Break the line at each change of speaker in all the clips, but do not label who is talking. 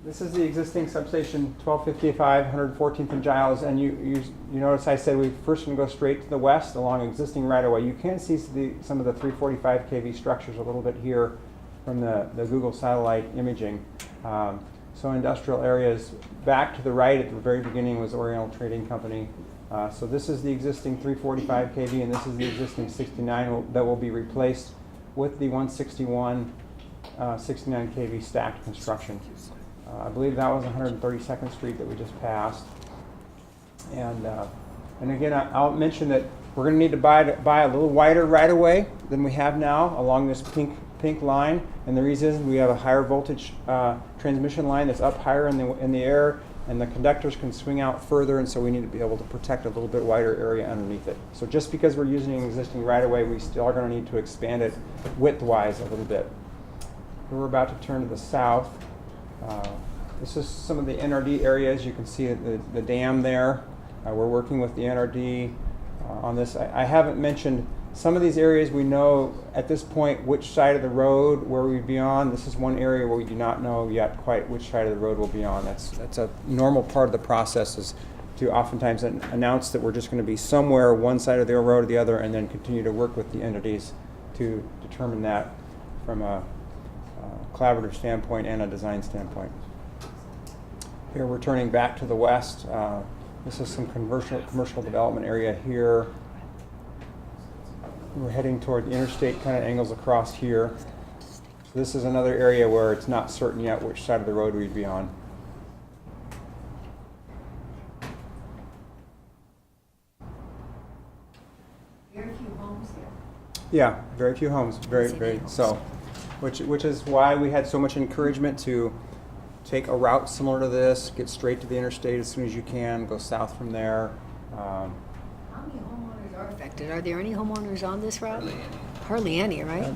This is the existing substation 1255, 114th and Giles, and you notice I said we first going to go straight to the west along existing right-of-way. You can see some of the 345 kV structures a little bit here from the Google satellite imaging. So industrial areas. Back to the right at the very beginning was Oriental Trading Company. So this is the existing 345 kV, and this is the existing 69 that will be replaced with the 161 69 kV stacked construction. I believe that was 132nd Street that we just passed. And again, I'll mention that we're going to need to buy a little wider right-of-way than we have now along this pink line. And the reason is we have a higher voltage transmission line that's up higher in the air, and the conductors can swing out further, and so we need to be able to protect a little bit wider area underneath it. So just because we're using an existing right-of-way, we still are going to need to expand it width-wise a little bit. We're about to turn to the south. This is some of the NRD areas. You can see the dam there. We're working with the NRD on this. I haven't mentioned some of these areas. We know at this point which side of the road where we'd be on. This is one area where we do not know yet quite which side of the road we'll be on. That's a normal part of the process, is to oftentimes announce that we're just going to be somewhere one side of the road or the other, and then continue to work with the entities to determine that from a collaborative standpoint and a design standpoint. Here we're turning back to the west. This is some commercial development area here. We're heading toward the interstate, kind of angles across here. So this is another area where it's not certain yet which side of the road we'd be on.
Very few homes here.
Yeah, very few homes, very so. Which is why we had so much encouragement to take a route similar to this, get straight to the interstate as soon as you can, go south from there.
How many homeowners are affected? Are there any homeowners on this route? Hardly any, right?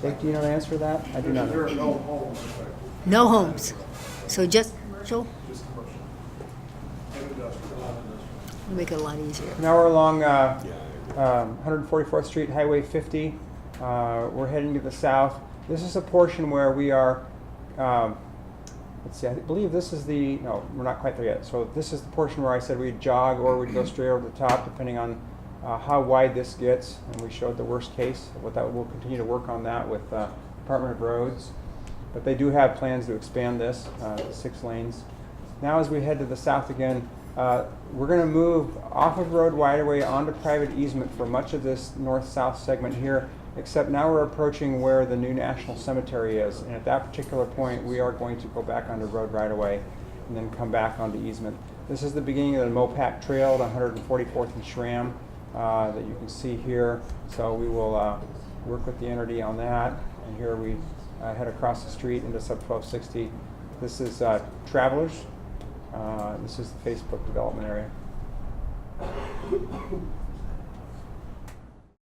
Jake, do you know the answer to that? I do not know.
There are no homes affected,
No homes. So just commercial?
just commercial. And industrial.
Make it a lot easier.
Now we're along 144th Street, Highway 50. We're heading to the south. This is a portion where we are, let's see, I believe this is no, we're not quite there yet. So this is the portion where I said we'd jog or we'd go straight over the top, depending on how wide this gets. And we showed the worst case. We'll continue to work on that with Department of Roads. But they do have plans to expand this to 6 lanes. Now as we head to the south again, we're going to move off of road right-of-way onto private easement for much of this north-south segment here, except now we're approaching where the new National Cemetery is. And at that particular point, we are going to go back onto road right-of-way and then come back onto easement. This is the beginning of the Mopac Trail at 144th and Schramm that you can see here. So we will work with the NRD on that. And here we head across the street into sub 1260. This is Travelers. This is the Facebook development area.